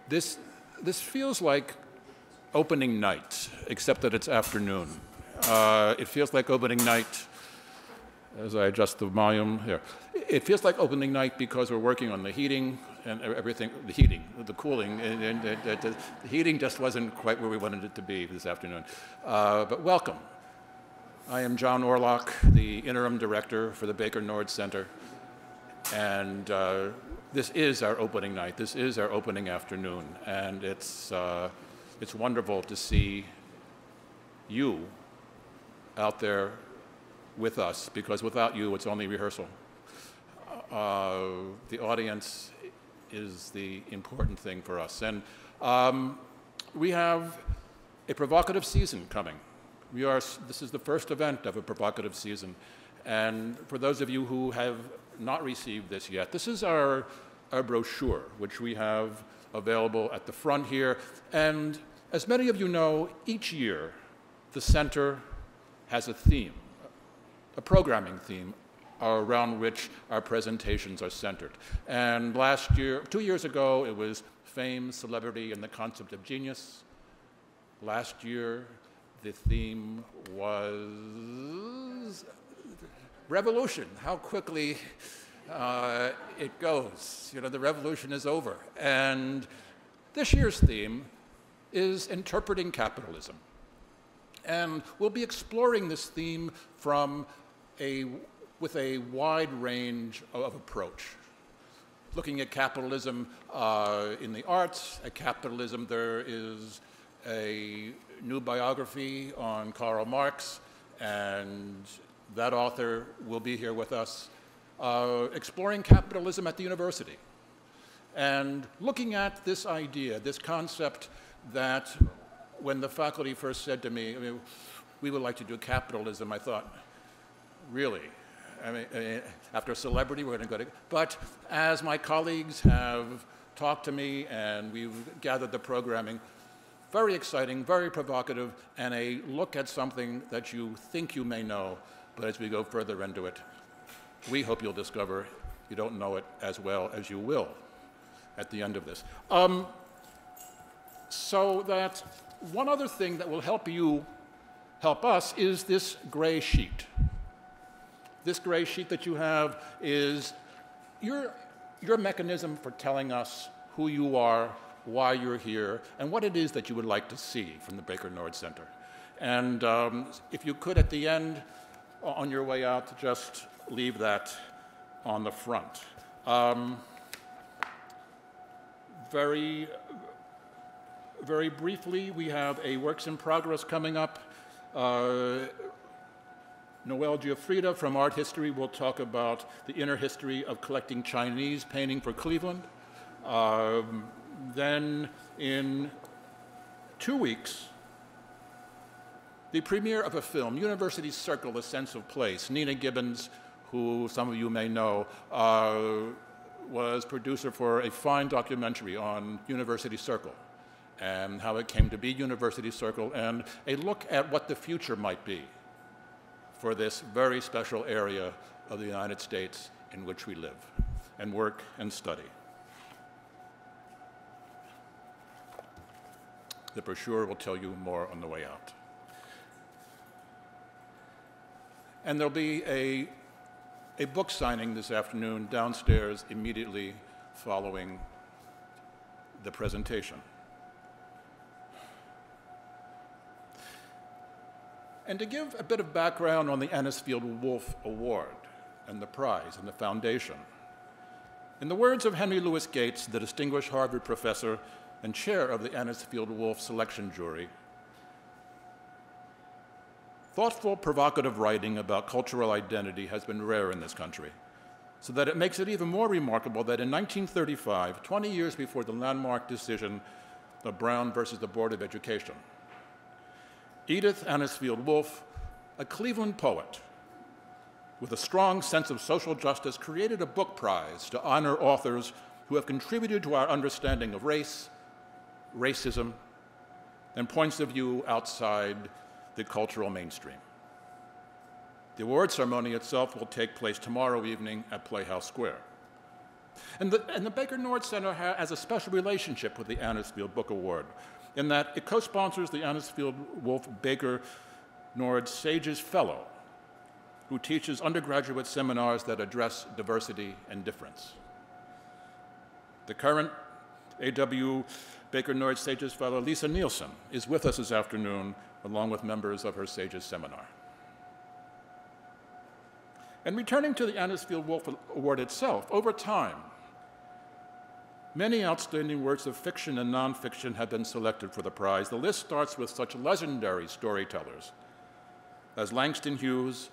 This, this feels like opening night, except that it's afternoon. It feels like opening night, as I adjust the volume here. It feels like opening night because we're working on the heating and everything, the cooling, and the heating just wasn't quite where we wanted it to be this afternoon. But welcome. I am John Orlock, the interim director for the Baker Nord Center, and this is our opening night. This is our opening afternoon, and it's wonderful to see you out there with us, because without you, it's only rehearsal. The audience is the important thing for us. And we have a provocative season coming. This is the first event of a provocative season. And for those of you who have not received this yet, this is our brochure, which we have available at the front here. And as many of you know, each year, the center has a theme, a programming theme, around which our presentations are centered. And last year, 2 years ago, it was fame, celebrity, and the concept of genius. Last year, the theme was revolution, how quickly it goes. You know, the revolution is over. And this year's theme is interpreting capitalism. And we'll be exploring this theme with a wide range of approach. Looking at capitalism in the arts, at capitalism, there is a new biography on Karl Marx, and that author will be here with us, exploring capitalism at the university. And looking at this idea, this concept that when the faculty first said to me, we would like to do capitalism, I thought, really? I mean, after celebrity, we're going to go to... But as my colleagues have talked to me and we've gathered the programming, very exciting, very provocative, and a look at something that you think you may know, but as we go further into it, we hope you'll discover you don't know it as well as you will at the end of this. So that one other thing that will help us, is this gray sheet. This gray sheet that you have is your mechanism for telling us who you are, why you're here, and what it is that you would like to see from the Baker Nord Center. And if you could, at the end, on your way out, just leave that on the front. Very briefly, we have a works in progress coming up. Noel Giuffrida from Art History will talk about the inner history of collecting Chinese painting for Cleveland. Then in 2 weeks, the premiere of a film, University Circle, A Sense of Place. Nina Gibbons, who some of you may know, was producer for a fine documentary on University Circle and how it came to be University Circle, and a look at what the future might be for this very special area of the United States in which we live and work and study. The brochure will tell you more on the way out. And there'll be a book signing this afternoon downstairs immediately following the presentation. And to give a bit of background on the Anisfield Wolf Award and the prize and the foundation, in the words of Henry Louis Gates, the distinguished Harvard professor and chair of the Anisfield Wolf selection jury, thoughtful, provocative writing about cultural identity has been rare in this country, so that it makes it even more remarkable that in 1935, 20 years before the landmark decision of Brown versus the Board of Education, Edith Anisfield Wolf, a Cleveland poet with a strong sense of social justice, created a book prize to honor authors who have contributed to our understanding of race, racism, and points of view outside the cultural mainstream. The award ceremony itself will take place tomorrow evening at Playhouse Square. And the Baker-Nord Center has a special relationship with the Anisfield Book Award in that it co-sponsors the Anisfield Wolf Baker-Nord Sages Fellow, who teaches undergraduate seminars that address diversity and difference. The current A.W. Baker-Nord Sages Fellow, Lisa Nielsen, is with us this afternoon, along with members of her Sages Seminar. And returning to the Anisfield Wolf Award itself, over time, many outstanding works of fiction and nonfiction have been selected for the prize. The list starts with such legendary storytellers as Langston Hughes,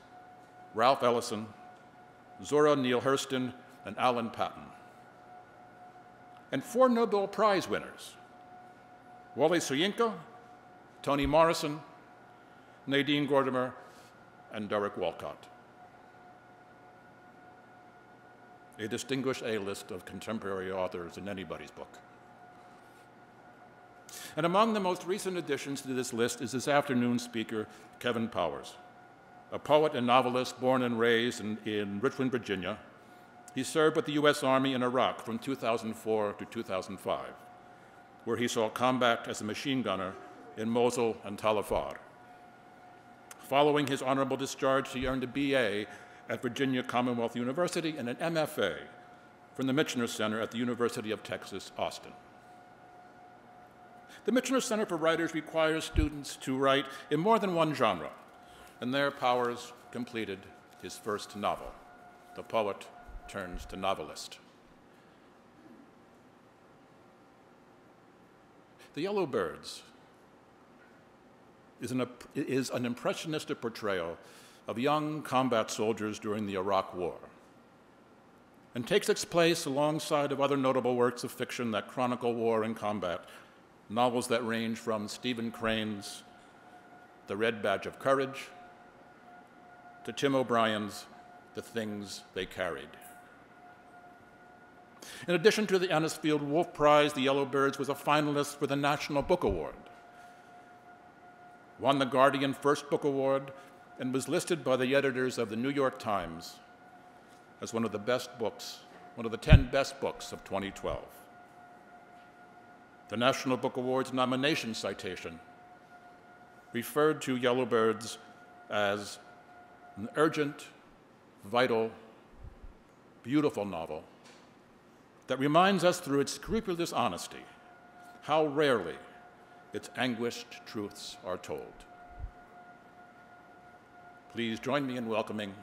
Ralph Ellison, Zora Neale Hurston, and Alan Paton. And 4 Nobel Prize winners: Wole Soyinka, Toni Morrison, Nadine Gordimer, and Derek Walcott. A distinguished A-list of contemporary authors in anybody's book. And among the most recent additions to this list is this afternoon's speaker, Kevin Powers, a poet and novelist born and raised in Richmond, Virginia. He served with the U.S. Army in Iraq from 2004 to 2005, where he saw combat as a machine gunner in Mosul and Tal Afar. Following his honorable discharge, he earned a BA at Virginia Commonwealth University and an MFA from the Michener Center at the University of Texas, Austin. The Michener Center for Writers requires students to write in more than one genre, and there Powers completed his first novel, The Poet Turns to Novelist. The Yellow Birds is an impressionistic portrayal of young combat soldiers during the Iraq War, and takes its place alongside of other notable works of fiction that chronicle war and combat, novels that range from Stephen Crane's The Red Badge of Courage to Tim O'Brien's The Things They Carried. In addition to the Anisfield Wolf Prize, The Yellow Birds was a finalist for the National Book Award, won the Guardian First Book Award, and was listed by the editors of the New York Times as one of the best books, one of the 10 best books of 2012. The National Book Award's nomination citation referred to Yellow Birds as an urgent, vital, beautiful novel that reminds us through its scrupulous honesty how rarely its anguished truths are told. Please join me in welcoming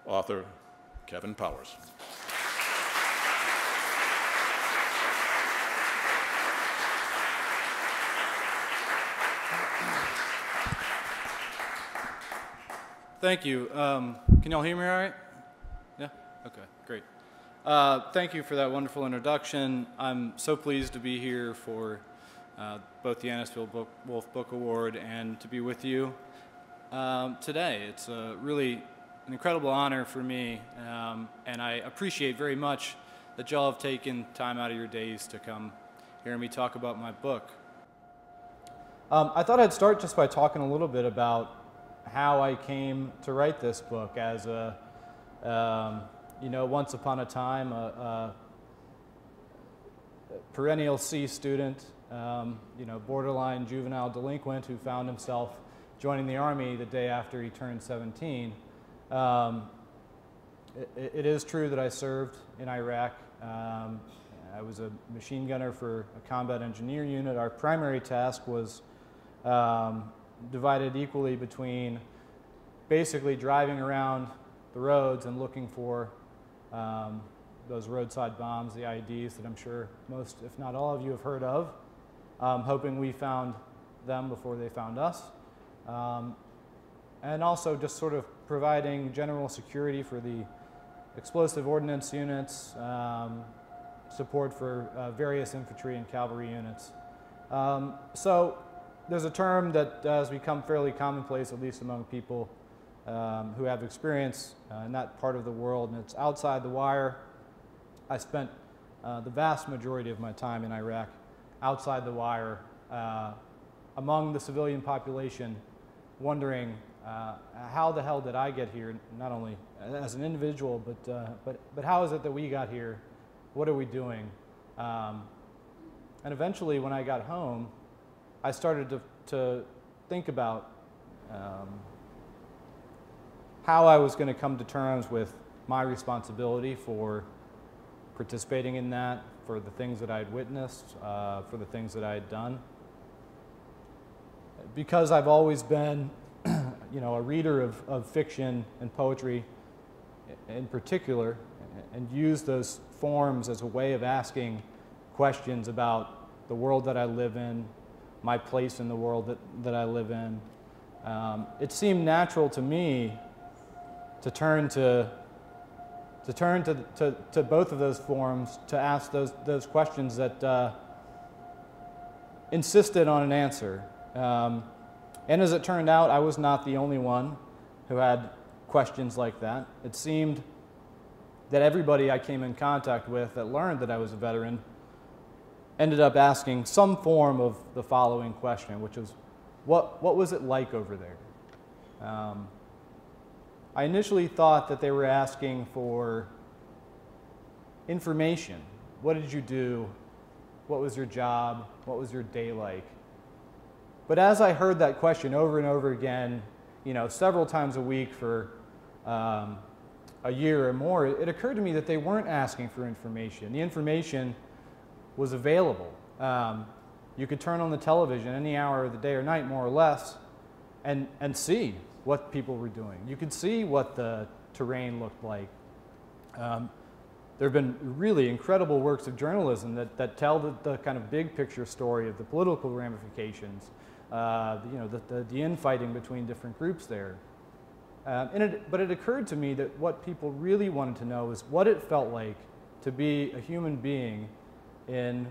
author Kevin Powers. Thank you. Can y'all hear me all right? Yeah? Okay, great. Thank you for that wonderful introduction. I'm so pleased to be here for both the Anisfield Wolf Book Award and to be with you today. It's really an incredible honor for me, and I appreciate very much that y'all have taken time out of your days to come hear me talk about my book. I thought I'd start just by talking a little bit about how I came to write this book as a, once upon a time, a perennial C student, borderline juvenile delinquent who found himself joining the Army the day after he turned 17. It is true that I served in Iraq. I was a machine gunner for a combat engineer unit. Our primary task was divided equally between basically driving around the roads and looking for those roadside bombs, the IEDs that I'm sure most, if not all of you have heard of, hoping we found them before they found us. And also just sort of providing general security for the explosive ordnance units, support for various infantry and cavalry units. So there's a term that has become fairly commonplace, at least among people who have experience in that part of the world, and it's outside the wire. I spent the vast majority of my time in Iraq outside the wire, among the civilian population, wondering how the hell did I get here, not only as an individual, but how is it that we got here What are we doing? And eventually, when I got home, I started to think about how I was going to come to terms with my responsibility for participating in that, for the things that I had witnessed, for the things that I had done. Because I've always been, a reader of fiction and poetry in particular, and used those forms as a way of asking questions about the world that I live in, my place in the world that I live in. It seemed natural to me to turn to both of those forms to ask those questions that insisted on an answer. And as it turned out, I was not the only one who had questions like that. It seemed that everybody I came in contact with that learned that I was a veteran ended up asking some form of the following question, which was, what was it like over there? I initially thought that they were asking for information. What did you do? What was your job? What was your day like? But as I heard that question over and over again, several times a week for a year or more, it occurred to me that they weren't asking for information. The information was available. You could turn on the television any hour of the day or night, more or less, and see what people were doing. You could see what the terrain looked like. There have been really incredible works of journalism that tell the kind of big picture story of the political ramifications, the infighting between different groups there. But it occurred to me that what people really wanted to know is what it felt like to be a human being in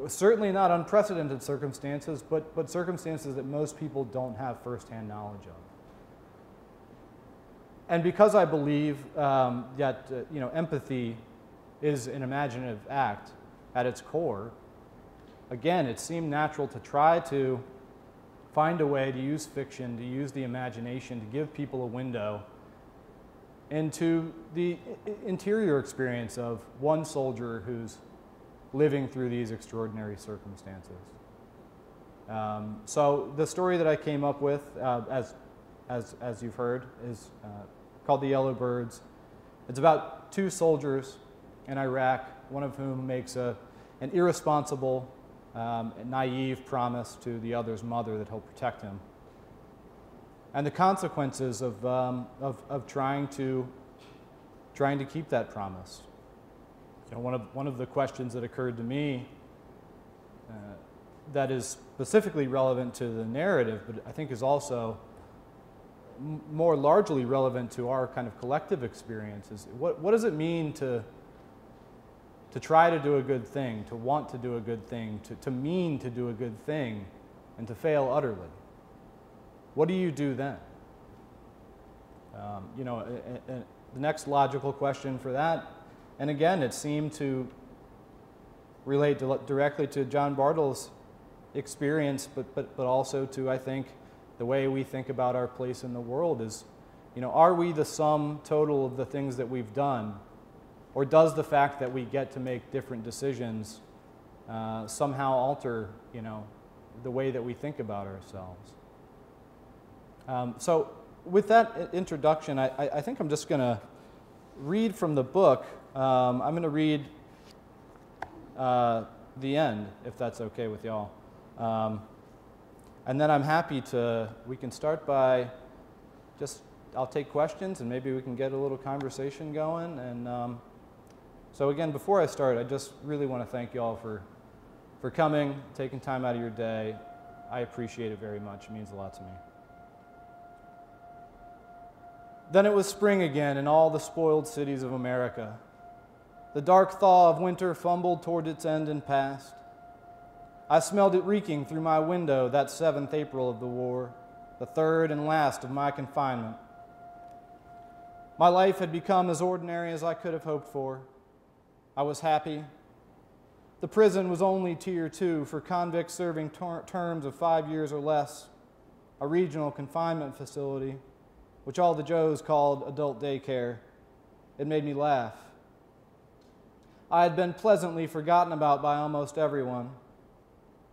certainly not unprecedented circumstances, but circumstances that most people don't have firsthand knowledge of. And because I believe that empathy is an imaginative act at its core, again, it seemed natural to try to find a way to use fiction, to use the imagination, to give people a window into the interior experience of one soldier who's living through these extraordinary circumstances. So the story that I came up with, as you've heard, is called The Yellow Birds. It's about two soldiers in Iraq, one of whom makes an irresponsible, naive promise to the other's mother that he'll protect him, and the consequences of trying to keep that promise. One of the questions that occurred to me that is specifically relevant to the narrative, but I think is also more largely relevant to our kind of collective experience, is what does it mean to try to do a good thing, to want to do a good thing, to mean to do a good thing, and to fail utterly? What do you do then? The next logical question for that, and again, it seemed to relate directly to John Bartle's experience, but also to, I think, the way we think about our place in the world is, are we the sum total of the things that we've done? Or does the fact that we get to make different decisions somehow alter, the way that we think about ourselves? So with that introduction, I think I'm just going to read from the book. I'm going to read the end, if that's okay with y'all. And then I'm happy we can start by I'll take questions and maybe we can get a little conversation going. And so again, before I start, I just really want to thank y'all for coming, taking time out of your day. I appreciate it very much. It means a lot to me. Then it was spring again in all the spoiled cities of America. The dark thaw of winter fumbled toward its end and passed. I smelled it reeking through my window that 7th April of the war, the third and last of my confinement. My life had become as ordinary as I could have hoped for. I was happy. The prison was only Tier 2 for convicts serving terms of 5 years or less, a regional confinement facility, which all the Joes called adult daycare. It made me laugh. I had been pleasantly forgotten about by almost everyone.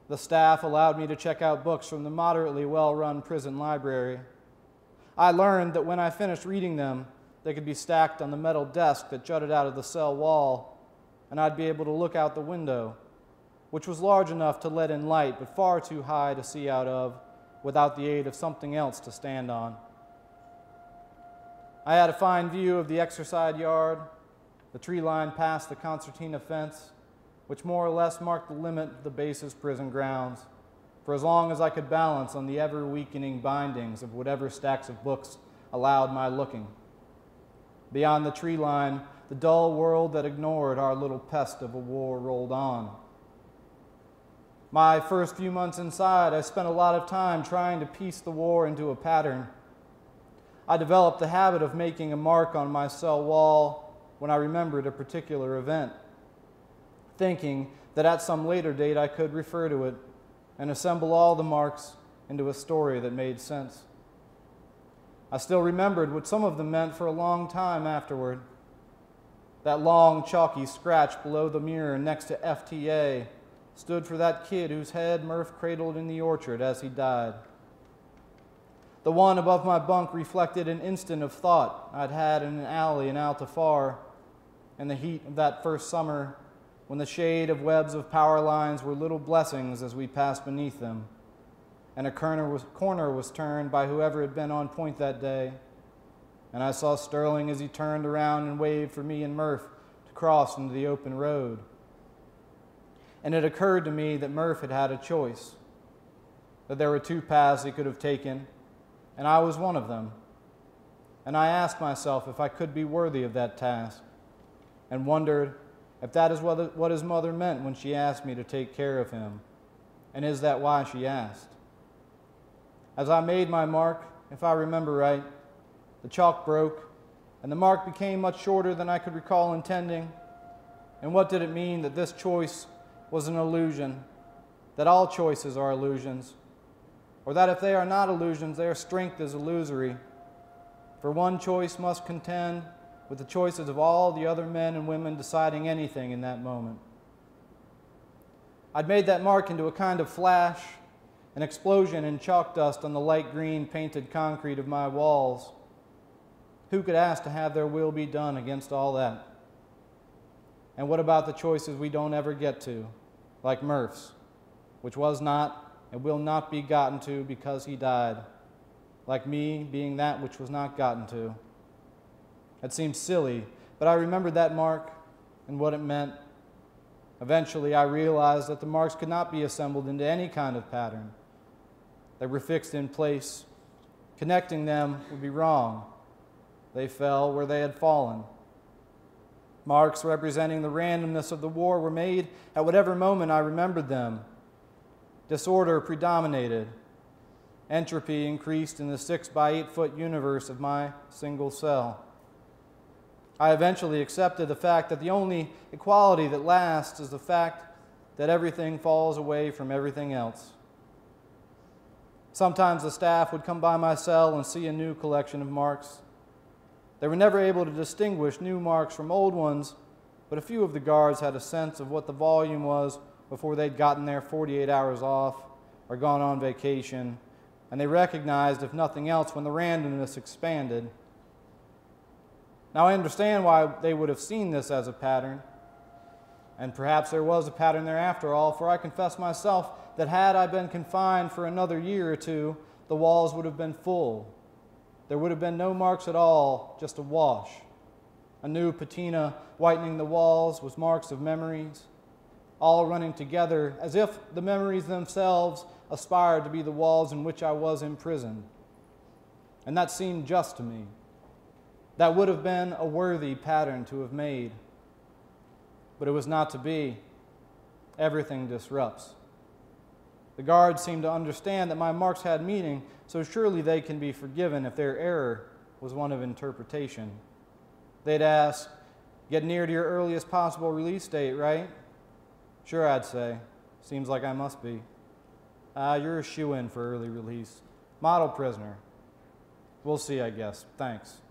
The staff allowed me to check out books from the moderately well-run prison library. I learned that when I finished reading them, they could be stacked on the metal desk that jutted out of the cell wall, and I'd be able to look out the window, which was large enough to let in light but far too high to see out of without the aid of something else to stand on. I had a fine view of the exercise yard, the tree line past the concertina fence, which more or less marked the limit of the base's prison grounds, for as long as I could balance on the ever-weakening bindings of whatever stacks of books allowed my looking. Beyond the tree line, the dull world that ignored our little pest of a war rolled on. My first few months inside, I spent a lot of time trying to piece the war into a pattern. I developed the habit of making a mark on my cell wall when I remembered a particular event, thinking that at some later date I could refer to it and assemble all the marks into a story that made sense. I still remembered what some of them meant for a long time afterward. That long, chalky scratch below the mirror next to FTA stood for that kid whose head Murph cradled in the orchard as he died. The one above my bunk reflected an instant of thought I'd had in an alley in Altafar in the heat of that first summer when the shade of webs of power lines were little blessings as we passed beneath them, and a corner was turned by whoever had been on point that day, and I saw Sterling as he turned around and waved for me and Murph to cross into the open road. And it occurred to me that Murph had had a choice, that there were two paths he could have taken, and I was one of them. And I asked myself if I could be worthy of that task, and wondered if that is what his mother meant when she asked me to take care of him, and is that why she asked? As I made my mark, if I remember right, the chalk broke, and the mark became much shorter than I could recall intending. And what did it mean that this choice was an illusion, that all choices are illusions, or that if they are not illusions, their strength is illusory? For one choice must contend with the choices of all the other men and women deciding anything in that moment. I'd made that mark into a kind of flash, an explosion in chalk dust on the light green painted concrete of my walls. Who could ask to have their will be done against all that? And what about the choices we don't ever get to, like Murph's, which was not and will not be gotten to because he died, like me being that which was not gotten to? It seemed silly, but I remembered that mark and what it meant. Eventually, I realized that the marks could not be assembled into any kind of pattern. They were fixed in place. Connecting them would be wrong. They fell where they had fallen. Marks representing the randomness of the war were made at whatever moment I remembered them. Disorder predominated. Entropy increased in the 6 by 8 foot universe of my single cell. I eventually accepted the fact that the only equality that lasts is the fact that everything falls away from everything else. Sometimes the staff would come by my cell and see a new collection of marks. They were never able to distinguish new marks from old ones, but a few of the guards had a sense of what the volume was before they'd gotten their 48 hours off or gone on vacation, and they recognized, if nothing else, when the randomness expanded. Now, I understand why they would have seen this as a pattern, and perhaps there was a pattern there after all, for I confess myself that had I been confined for another year or two, the walls would have been full. There would have been no marks at all, just a wash. A new patina whitening the walls with marks of memories, all running together as if the memories themselves aspired to be the walls in which I was imprisoned. And that seemed just to me. That would have been a worthy pattern to have made. But it was not to be. Everything disrupts. The guards seemed to understand that my marks had meaning, so surely they can be forgiven if their error was one of interpretation. They'd ask, "Get near to your earliest possible release date, right?" "Sure," I'd say. "Seems like I must be." You're a shoo-in for early release. Model prisoner." "We'll see, I guess. Thanks."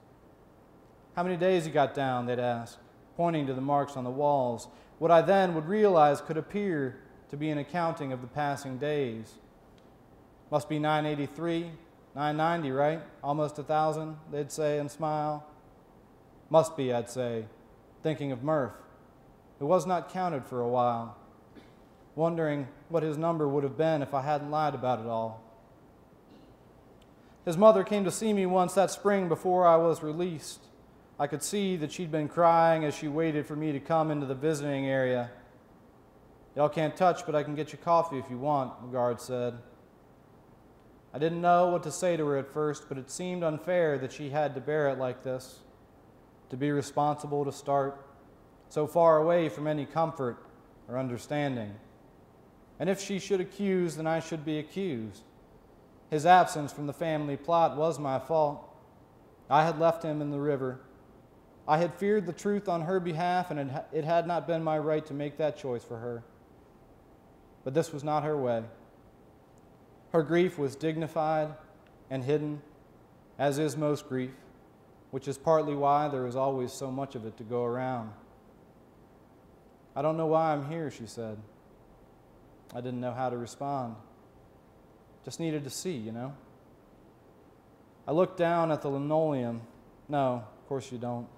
"How many days you got down?" they'd ask. pointing to the marks on the walls. What I then would realize could appear to be an accounting of the passing days. Must be 983, 990, right? Almost 1,000, they'd say and smile. Must be, I'd say, thinking of Murph, who was not counted for a while, wondering what his number would have been if I hadn't lied about it all. His mother came to see me once that spring before I was released. I could see that she'd been crying as she waited for me to come into the visiting area. "Y'all can't touch, but I can get you coffee if you want," the guard said. I didn't know what to say to her at first, but it seemed unfair that she had to bear it like this, to be responsible to start so far away from any comfort or understanding. And if she should accuse, then I should be accused. His absence from the family plot was my fault. I had left him in the river. I had feared the truth on her behalf, and it had not been my right to make that choice for her. But this was not her way. Her grief was dignified and hidden, as is most grief, which is partly why there is always so much of it to go around. "I don't know why I'm here," she said. I didn't know how to respond. Just needed to see, you know. I looked down at the linoleum. No, of course you don't.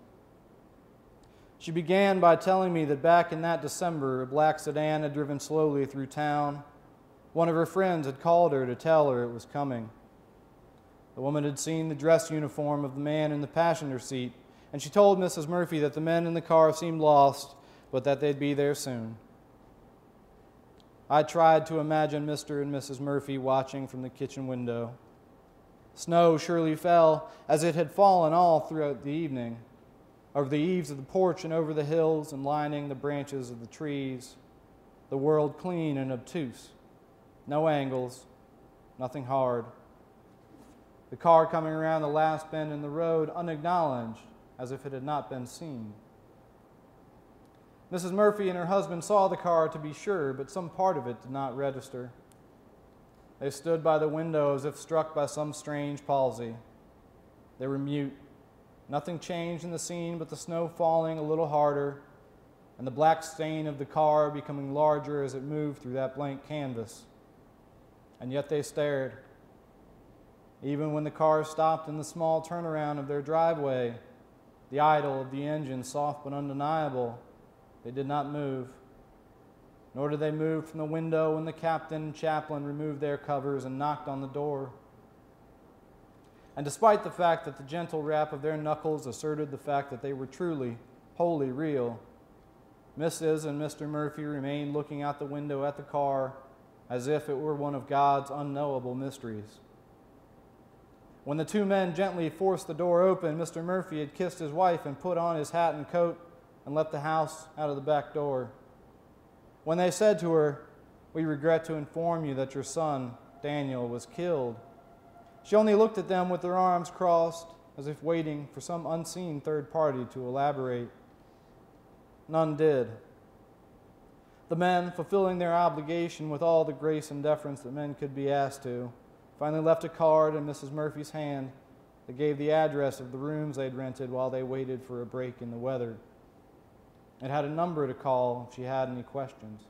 She began by telling me that back in that December, a black sedan had driven slowly through town. One of her friends had called her to tell her it was coming. The woman had seen the dress uniform of the man in the passenger seat, and she told Mrs. Murphy that the men in the car seemed lost, but that they'd be there soon. I tried to imagine Mr. and Mrs. Murphy watching from the kitchen window. Snow surely fell, as it had fallen all throughout the evening, over the eaves of the porch and over the hills and lining the branches of the trees, the world clean and obtuse, no angles, nothing hard. The car coming around the last bend in the road unacknowledged, as if it had not been seen. Mrs. Murphy and her husband saw the car, to be sure, but some part of it did not register. They stood by the window as if struck by some strange palsy. They were mute. Nothing changed in the scene but the snow falling a little harder and the black stain of the car becoming larger as it moved through that blank canvas. And yet they stared. Even when the car stopped in the small turnaround of their driveway, the idle of the engine soft but undeniable, they did not move. Nor did they move from the window when the captain and chaplain removed their covers and knocked on the door. And despite the fact that the gentle rap of their knuckles asserted the fact that they were truly, wholly real, Mrs. and Mr. Murphy remained looking out the window at the car as if it were one of God's unknowable mysteries. When the two men gently forced the door open, Mr. Murphy had kissed his wife and put on his hat and coat and left the house out of the back door. When they said to her, "We regret to inform you that your son, Daniel, was killed," she only looked at them with their arms crossed, as if waiting for some unseen third party to elaborate. None did. The men, fulfilling their obligation with all the grace and deference that men could be asked to, finally left a card in Mrs. Murphy's hand that gave the address of the rooms they'd rented while they waited for a break in the weather. It had a number to call if she had any questions.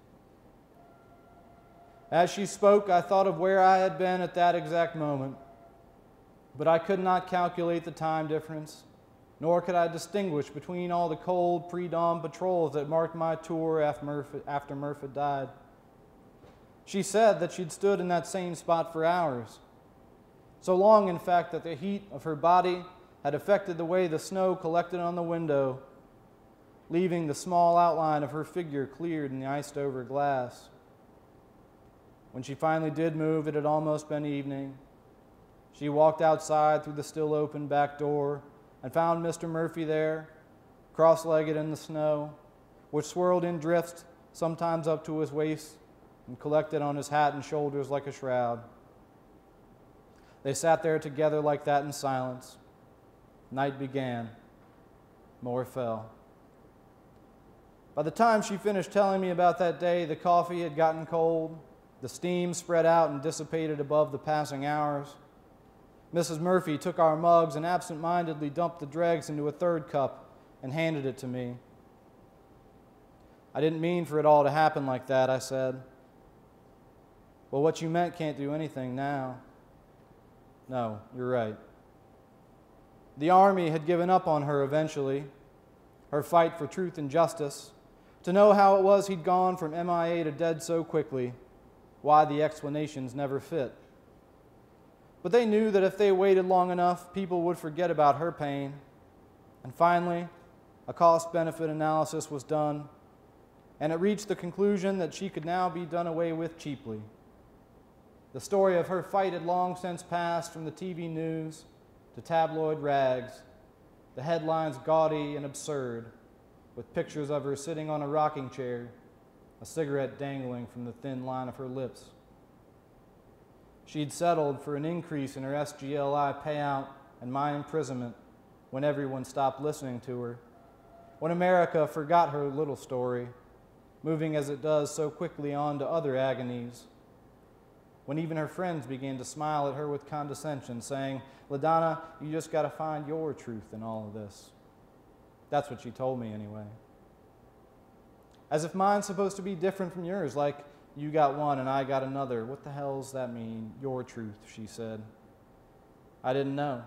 As she spoke, I thought of where I had been at that exact moment, but I could not calculate the time difference, nor could I distinguish between all the cold pre-dawn patrols that marked my tour after Murph had died. She said that she'd stood in that same spot for hours, so long, in fact, that the heat of her body had affected the way the snow collected on the window, leaving the small outline of her figure cleared in the iced-over glass. When she finally did move, it had almost been evening. She walked outside through the still open back door and found Mr. Murphy there, cross-legged in the snow, which swirled in drifts, sometimes up to his waist, and collected on his hat and shoulders like a shroud. They sat there together like that in silence. Night began. More fell. By the time she finished telling me about that day, the coffee had gotten cold, the steam spread out and dissipated above the passing hours. Mrs. Murphy took our mugs and absent-mindedly dumped the dregs into a third cup and handed it to me. I didn't mean for it all to happen like that, I said. Well, what you meant can't do anything now. No, you're right. The army had given up on her eventually, her fight for truth and justice, to know how it was he'd gone from MIA to dead so quickly, why the explanations never fit. But they knew that if they waited long enough, people would forget about her pain. And finally, a cost-benefit analysis was done, and it reached the conclusion that she could now be done away with cheaply. The story of her fight had long since passed from the TV news to tabloid rags, the headlines gaudy and absurd, with pictures of her sitting on a rocking chair, a cigarette dangling from the thin line of her lips. She'd settled for an increase in her SGLI payout and my imprisonment when everyone stopped listening to her, when America forgot her little story, moving as it does so quickly on to other agonies, when even her friends began to smile at her with condescension, saying, "LaDonna, you just got to find your truth in all of this." That's what she told me anyway. As if mine's supposed to be different from yours, like you got one and I got another. What the hell's that mean, your truth, she said. I didn't know.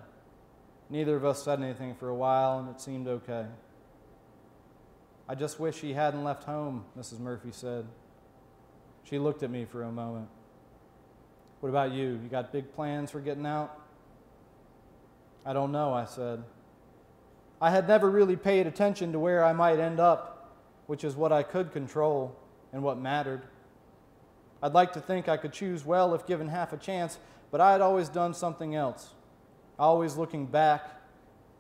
Neither of us said anything for a while, and it seemed okay. I just wish he hadn't left home, Mrs. Murphy said. She looked at me for a moment. What about you? You got big plans for getting out? I don't know, I said. I had never really paid attention to where I might end up, which is what I could control and what mattered. I'd like to think I could choose well if given half a chance, but I had always done something else, always looking back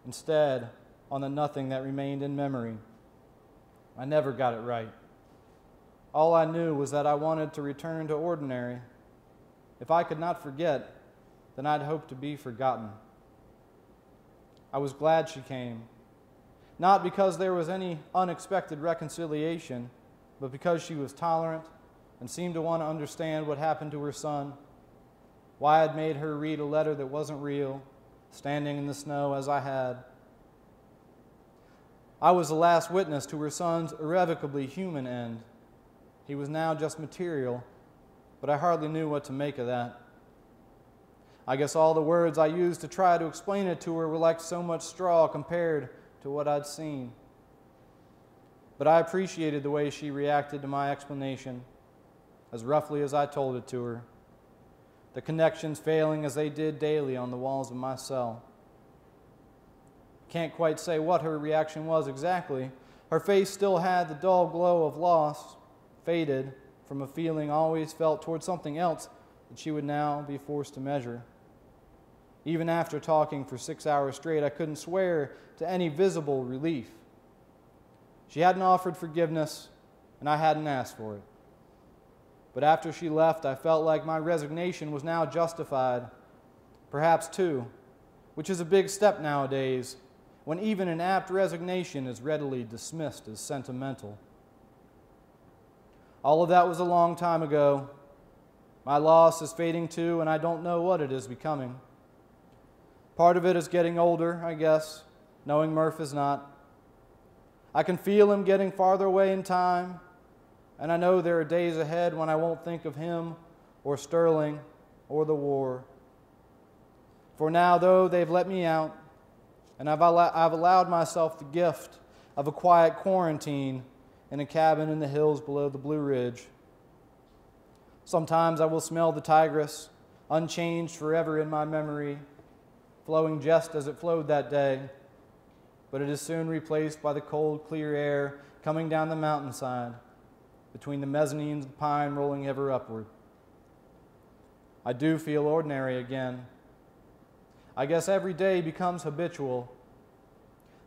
instead on the nothing that remained in memory. I never got it right. All I knew was that I wanted to return to ordinary. If I could not forget, then I'd hope to be forgotten. I was glad she came, not because there was any unexpected reconciliation, but because she was tolerant and seemed to want to understand what happened to her son, why I'd made her read a letter that wasn't real, standing in the snow as I had. I was the last witness to her son's irrevocably human end. He was now just material, but I hardly knew what to make of that. I guess all the words I used to try to explain it to her were like so much straw compared to what I'd seen. But I appreciated the way she reacted to my explanation, as roughly as I told it to her, the connections failing as they did daily on the walls of my cell. Can't quite say what her reaction was exactly. Her face still had the dull glow of loss, faded from a feeling always felt toward something else that she would now be forced to measure. Even after talking for 6 hours straight, I couldn't swear to any visible relief. She hadn't offered forgiveness, and I hadn't asked for it. But after she left, I felt like my resignation was now justified, perhaps two, which is a big step nowadays, when even an apt resignation is readily dismissed as sentimental. All of that was a long time ago. My loss is fading too, and I don't know what it is becoming. Part of it is getting older, I guess, knowing Murph is not. I can feel him getting farther away in time, and I know there are days ahead when I won't think of him or Sterling or the war. For now, though, they've let me out, and I've allowed myself the gift of a quiet quarantine in a cabin in the hills below the Blue Ridge. Sometimes I will smell the Tigris, unchanged forever in my memory, flowing just as it flowed that day, but it is soon replaced by the cold, clear air coming down the mountainside, between the mezzanines of pine rolling ever upward. I do feel ordinary again. I guess every day becomes habitual.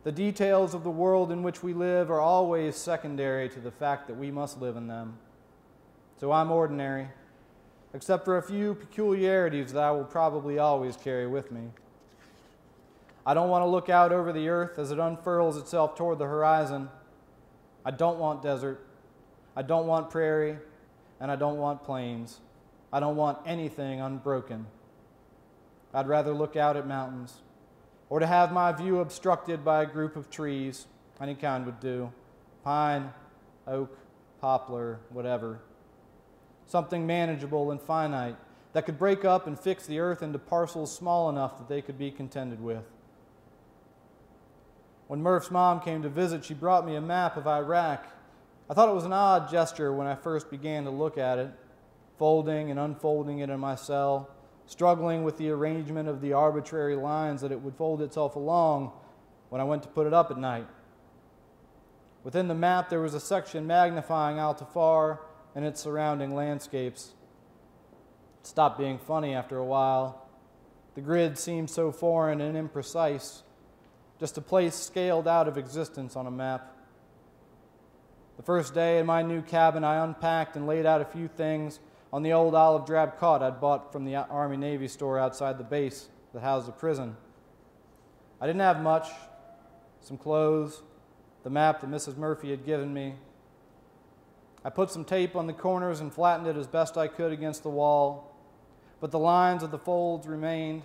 The details of the world in which we live are always secondary to the fact that we must live in them. So I'm ordinary, except for a few peculiarities that I will probably always carry with me. I don't want to look out over the earth as it unfurls itself toward the horizon. I don't want desert. I don't want prairie, and I don't want plains. I don't want anything unbroken. I'd rather look out at mountains, or to have my view obstructed by a group of trees. Any kind would do. Pine, oak, poplar, whatever. Something manageable and finite that could break up and fix the earth into parcels small enough that they could be contended with. When Murph's mom came to visit, she brought me a map of Iraq. I thought it was an odd gesture when I first began to look at it, folding and unfolding it in my cell, struggling with the arrangement of the arbitrary lines that it would fold itself along when I went to put it up at night. Within the map, there was a section magnifying Al-Tafar and its surrounding landscapes. It stopped being funny after a while. The grid seemed so foreign and imprecise, just a place scaled out of existence on a map. The first day in my new cabin, I unpacked and laid out a few things on the old olive drab cot I'd bought from the Army-Navy store outside the base that housed the prison. I didn't have much, some clothes, the map that Mrs. Murphy had given me. I put some tape on the corners and flattened it as best I could against the wall, but the lines of the folds remained.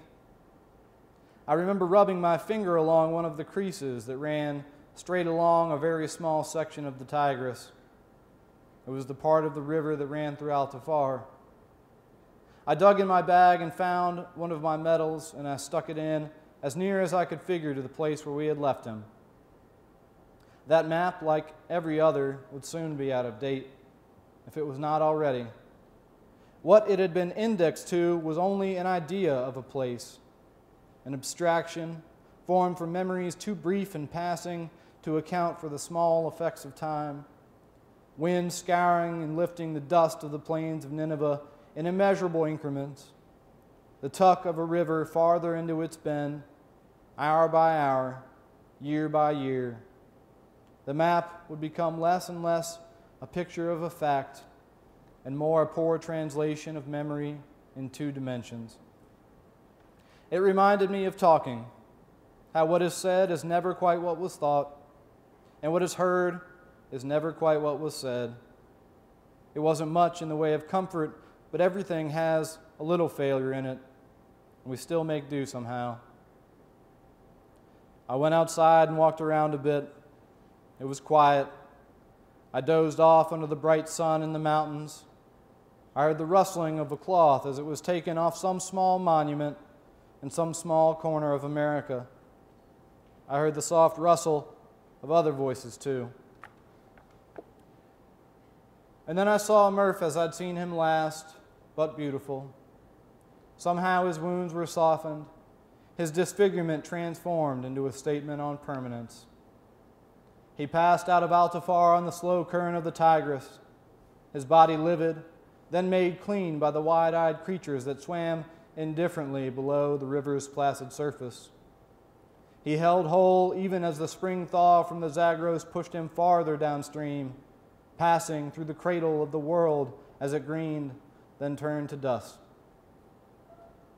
I remember rubbing my finger along one of the creases that ran straight along a very small section of the Tigris. It was the part of the river that ran through Al-Tafar. I dug in my bag and found one of my medals, and I stuck it in as near as I could figure to the place where we had left him. That map, like every other, would soon be out of date, if it was not already. What it had been indexed to was only an idea of a place, an abstraction formed from memories too brief and passing to account for the small effects of time. Wind scouring and lifting the dust of the plains of Nineveh in immeasurable increments. The tuck of a river farther into its bend, hour by hour, year by year. The map would become less and less a picture of a fact and more a poor translation of memory in two dimensions. It reminded me of talking, how what is said is never quite what was thought, and what is heard is never quite what was said. It wasn't much in the way of comfort, but everything has a little failure in it, and we still make do somehow. I went outside and walked around a bit. It was quiet. I dozed off under the bright sun in the mountains. I heard the rustling of a cloth as it was taken off some small monument in some small corner of America. I heard the soft rustle of other voices too. And then I saw Murph as I'd seen him last, but beautiful. Somehow his wounds were softened, his disfigurement transformed into a statement on permanence. He passed out of Al-Tafar on the slow current of the Tigris, his body livid, then made clean by the wide-eyed creatures that swam indifferently below the river's placid surface. He held whole even as the spring thaw from the Zagros pushed him farther downstream, passing through the cradle of the world as it greened, then turned to dust.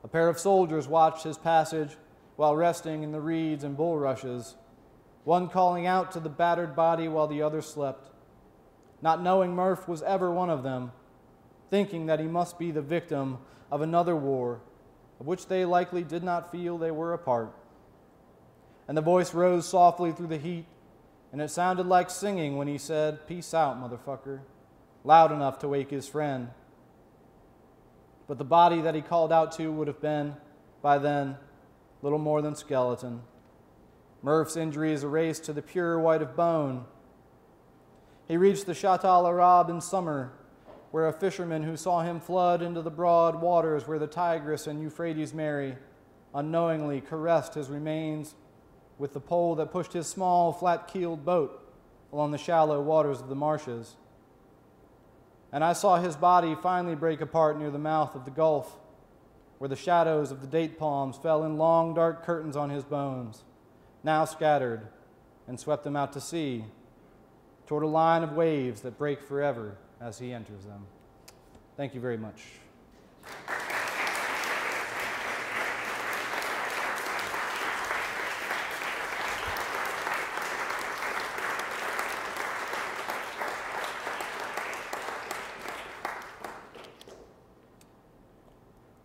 A pair of soldiers watched his passage while resting in the reeds and bulrushes, one calling out to the battered body while the other slept, not knowing Murph was ever one of them, thinking that he must be the victim of another war, of which they likely did not feel they were a part. And the voice rose softly through the heat, and it sounded like singing when he said, "Peace out, motherfucker," loud enough to wake his friend. But the body that he called out to would have been, by then, little more than skeleton. Murph's injuries erased to the pure white of bone. He reached the Shatt al-Arab in summer, where a fisherman who saw him flood into the broad waters where the Tigris and Euphrates marry unknowingly caressed his remains with the pole that pushed his small, flat-keeled boat along the shallow waters of the marshes. And I saw his body finally break apart near the mouth of the Gulf, where the shadows of the date palms fell in long, dark curtains on his bones, now scattered, and swept them out to sea, toward a line of waves that break forever as he enters them. Thank you very much.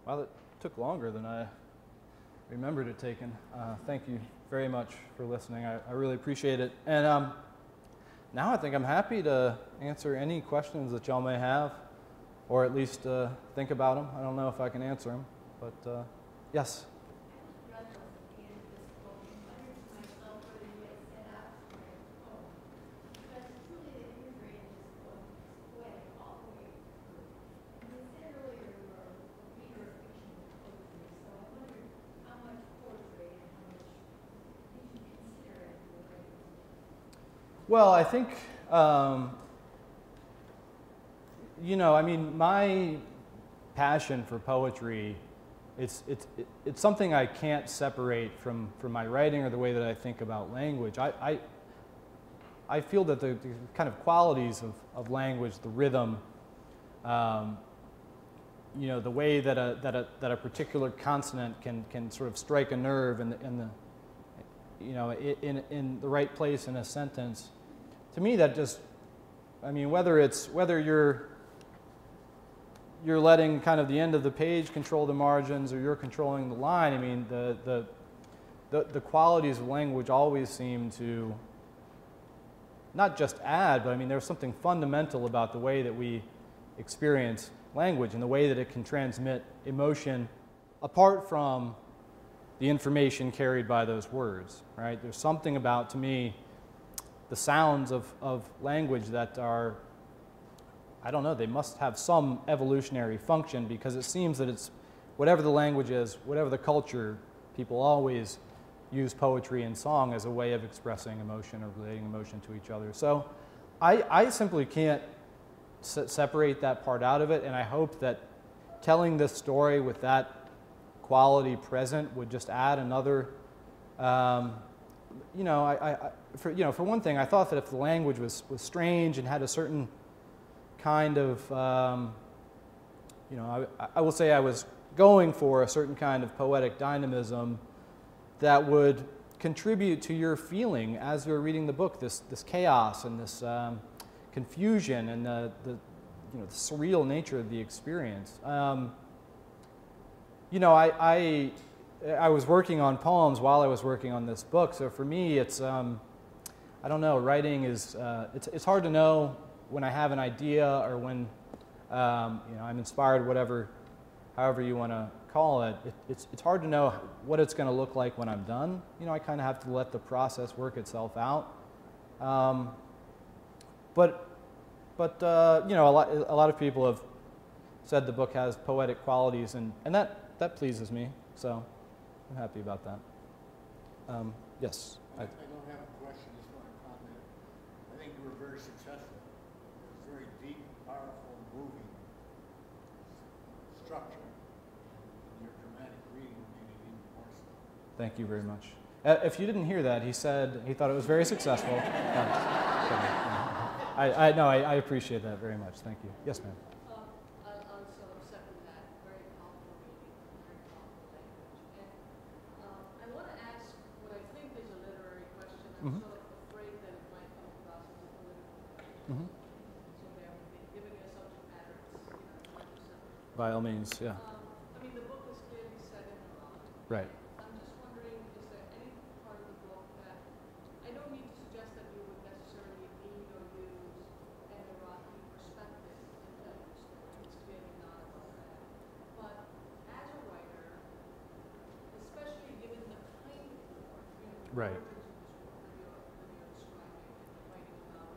Well, it took longer than I remembered it taking. Thank you very much for listening. I really appreciate it. And now I think I'm happy to answer any questions that y'all may have, or at least think about them. I don't know if I can answer them, but yes? Well, I think, you know, I mean, my passion for poetry, it's something I can't separate from my writing or the way that I think about language. I feel that the kind of qualities of language, the rhythm, you know, the way that a particular consonant can sort of strike a nerve in the you know, in the right place in a sentence. To me, that just, I mean, whether you're letting kind of the end of the page control the margins or you're controlling the line, I mean, the qualities of language always seem to not just add, but I mean, there's something fundamental about the way that we experience language and the way that it can transmit emotion apart from the information carried by those words, right? There's something about, to me, the sounds of language that are, I don't know, they must have some evolutionary function, because it seems that it's, whatever the language is, whatever the culture, people always use poetry and song as a way of expressing emotion or relating emotion to each other. So I simply can't separate that part out of it, and I hope that telling this story with that quality present would just add another, you know, for one thing, I thought that if the language was strange and had a certain kind of, you know, I will say I was going for a certain kind of poetic dynamism that would contribute to your feeling as you're reading the book, this chaos and this confusion and the you know, the surreal nature of the experience. You know, I was working on poems while I was working on this book, so for me, it's I don't know. Writing is it's hard to know when I have an idea or when you know, I'm inspired, however you want to call it. It's hard to know what it's going to look like when I'm done. You know, I kind of have to let the process work itself out. But you know, a lot of people have said the book has poetic qualities, and that pleases me. So I'm happy about that. Yes. I don't have a question, just want to comment. I think you were very successful. It was very deep, powerful, moving structure. And your dramatic reading made it even more so. Thank you very much. If you didn't hear that, he said he thought it was very successful. I appreciate that very much. Thank you. Yes, ma'am. I'll sort of second that. Very powerful reading, very powerful language. And I want to ask what I think is a literary question. I'm sort of afraid that it might come across as a political question. So bear with me. Given your subject matter, it's, you know, hard to separate. By all means, yeah. I mean, the book is clearly set in Iran. Right. I'm just wondering, is there any part of the book that, I don't need to suggest that you would necessarily need or use an Iraqi perspective in telling the story. It's clearly not about that. But as a writer, especially given the kind of war, you know, the Right. origins of this war that you're describing and writing about,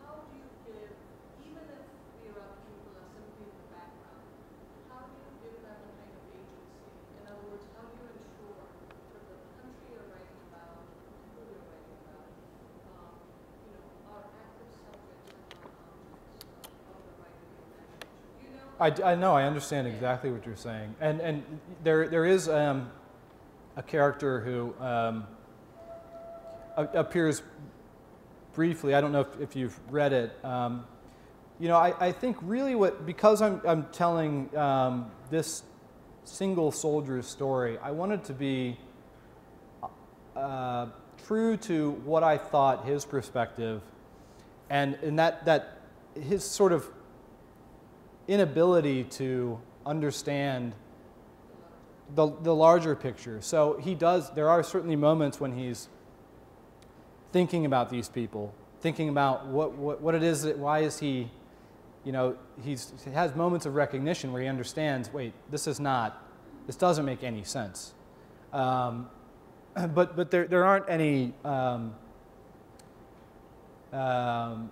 how do you give, even if the Iraqi people are simply in the background, how do you give them a kind of agency? In other words, how do you ensure that the country you're writing about, who you're writing about, you know, are active subjects and not objects of the writer you imagination? You know? I know. I understand exactly what you're saying, and there is a character who appears briefly. I don't know if you've read it. You know, I think really because I'm telling this single soldier's story, I wanted to be true to what I thought his perspective, and that his sort of inability to understand the larger picture. So he does, there are certainly moments when he's thinking about these people thinking about what it is that, why is he, you know, he has moments of recognition where he understands, wait, this doesn't make any sense. But there aren't any, you know,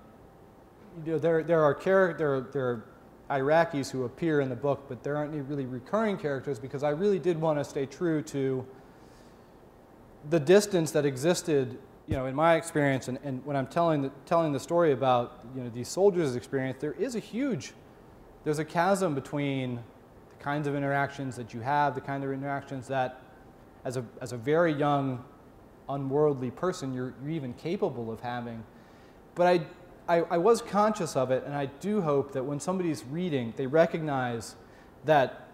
there are Iraqis who appear in the book, but there aren't any really recurring characters, because I really did want to stay true to the distance that existed, you know, in my experience, and when I'm telling the story about, you know, these soldiers' experience, there's a chasm between the kinds of interactions that you have, the kind of interactions that, as a very young, unworldly person, you're even capable of having. But I was conscious of it, and I do hope that when somebody's reading, they recognize that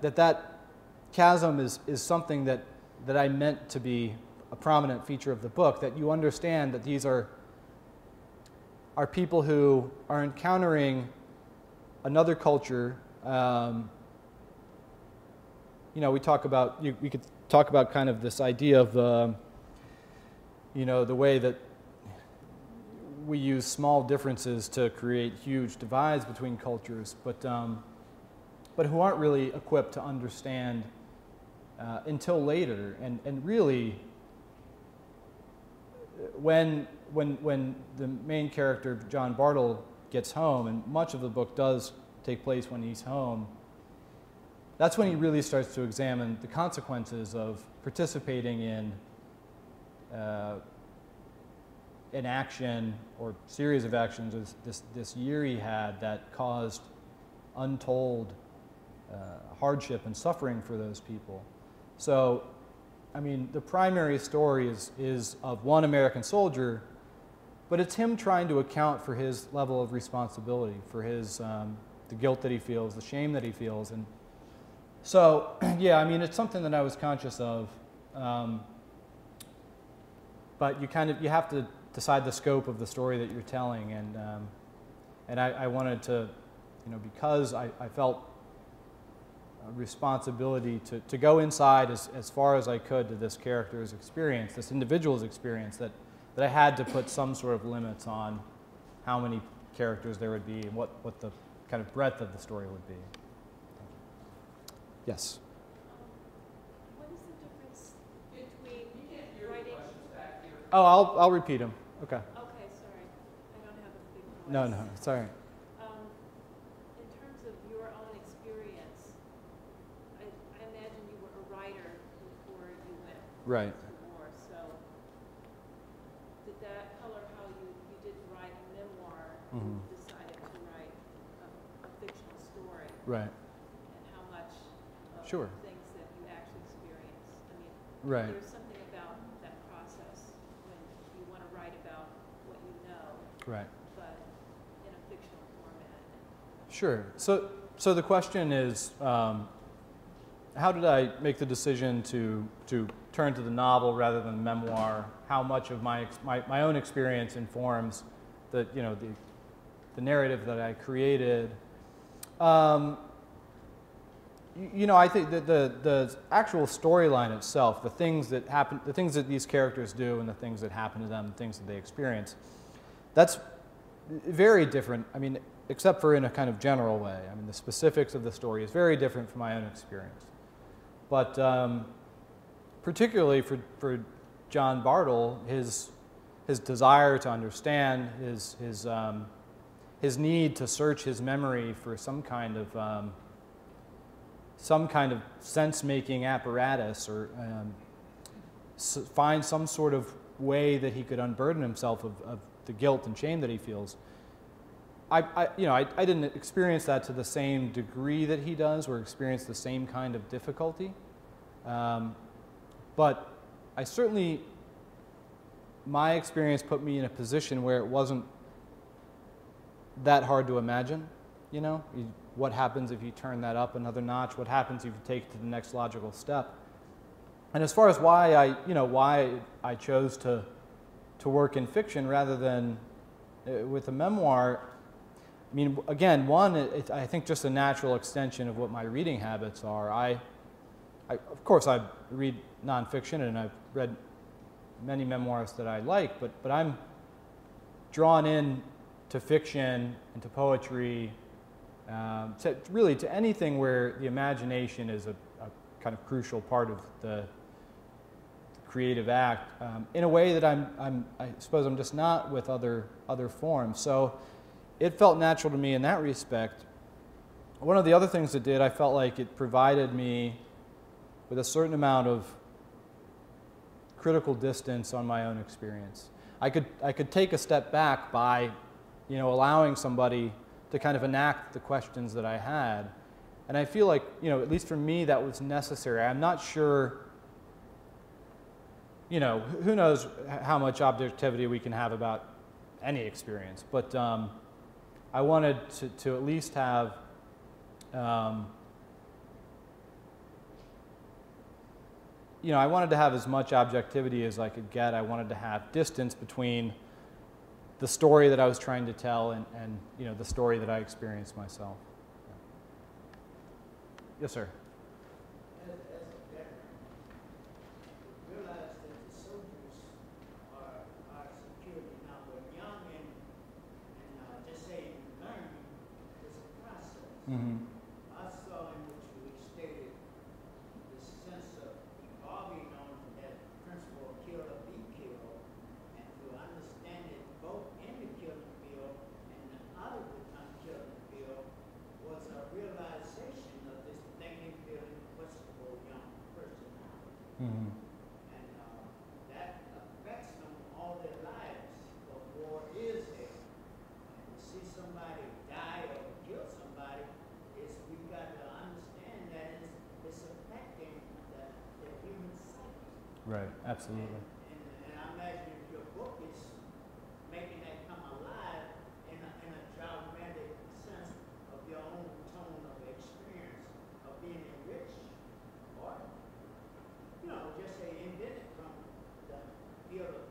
chasm is something that I meant to be a prominent feature of the book, that you understand that these are people who are encountering another culture. You know, we could talk about kind of this idea of, you know, the way that we use small differences to create huge divides between cultures, but who aren't really equipped to understand until later. And really, when the main character, John Bartle, gets home, and much of the book does take place when he's home, that's when he really starts to examine the consequences of participating in an action or series of actions, this year he had that caused untold hardship and suffering for those people. So, I mean, the primary story is of one American soldier, but it's him trying to account for his level of responsibility, for his the guilt that he feels, the shame that he feels. And so, yeah, I mean, it's something that I was conscious of, but you have to decide the scope of the story that you're telling, and I wanted to, you know, because I felt a responsibility to go inside as far as I could to this character's experience, this individual's experience, that I had to put some sort of limits on how many characters there would be and what the kind of breadth of the story would be. Yes? What is the difference between writing? Oh, I'll repeat them. Okay. Okay, sorry. I don't have a big voice. No, it's all right. In terms of your own experience, I imagine you were a writer before you went Right. to war. So did that color how you didn't write a memoir, Mhm. you decided to write a fictional story? Right. And how much of Sure. things that you actually experienced? I mean, Right. there's something about that process when you want to write about what you know, Right. but in a fictional format. Sure. So the question is, how did I make the decision to turn to the novel rather than the memoir? How much of my own experience informs the narrative that I created? You know, I think that the actual storyline itself, the things that happen, the things that these characters do, and the things that happen to them, the things that they experience, that's very different. I mean, except for in a kind of general way. I mean, the specifics of the story is very different from my own experience. But particularly for John Bartle, his desire to understand, his need to search his memory for some kind of sense-making apparatus, or find some sort of way that he could unburden himself of the guilt and shame that he feels. I didn't experience that to the same degree that he does, or experience the same kind of difficulty. But I certainly, my experience put me in a position where it wasn't that hard to imagine. You know, what happens if you turn that up another notch? What happens if you take it to the next logical step? And as far as why I chose to work in fiction rather than with a memoir, I mean, again, I think just a natural extension of what my reading habits are. Of course, I read nonfiction, and I've read many memoirs that I like, but I'm drawn in to fiction and to poetry, really to anything where the imagination is a kind of crucial part of the creative act, in a way that I suppose I'm just not with other forms. So it felt natural to me in that respect. One of the other things it did, I felt like it provided me with a certain amount of critical distance on my own experience. I could take a step back by, allowing somebody to kind of enact the questions that I had. And I feel like, at least for me, that was necessary. I'm not sure, who knows how much objectivity we can have about any experience. But I wanted to at least have I wanted to have as much objectivity as I could get. I wanted to have distance between the story that I was trying to tell and the story that I experienced myself. Yes, sir. As a veteran, realize that the soldiers are security. Now, when young and just say learning is a process. Mm-hmm. I saw in what you stated the sense of evolving on that principle of kill or be killed, and to understand it both in the killing field and out of the killing field was a realization of this thinking, feeling, questionable young personality. Mm-hmm. And that affects them all their lives. But war is there. And to see somebody die or kill somebody, we've got to understand that it's affecting the human psyche. Right, absolutely. And I imagine if your book is making that come alive in a dramatic sense of your own tone of experience of being enriched, or just say invented from the field of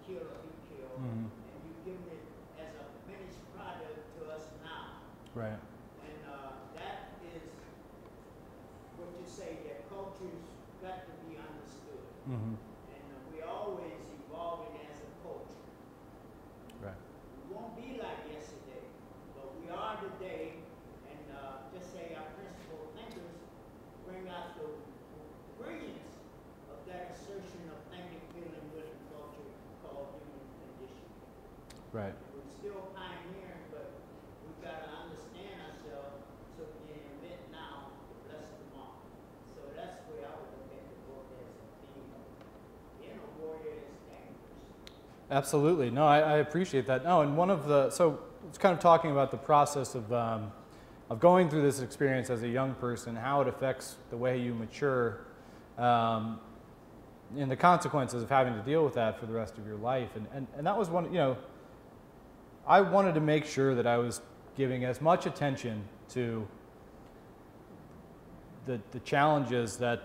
kill or be killed, Mm-hmm. and you've given it as a finished product to us now. Right. And that is what you say, that culture's got to be understood. Mm-hmm. And we're always evolving as a culture. Right. We won't be like yesterday, but we are today. And just say our principal thinkers bring out the brilliance of that assertion of thinking, feeling, willing culture called human condition. Right. We're still pioneering, but we've got to understand ourselves so we can admit now to bless tomorrow. So that's where I would look at the book as a theme of being a warrior is dangerous. Absolutely. No, I appreciate that. No, and so it's kind of talking about the process of going through this experience as a young person, how it affects the way you mature, and the consequences of having to deal with that for the rest of your life. And that was one, I wanted to make sure that I was giving as much attention to the challenges that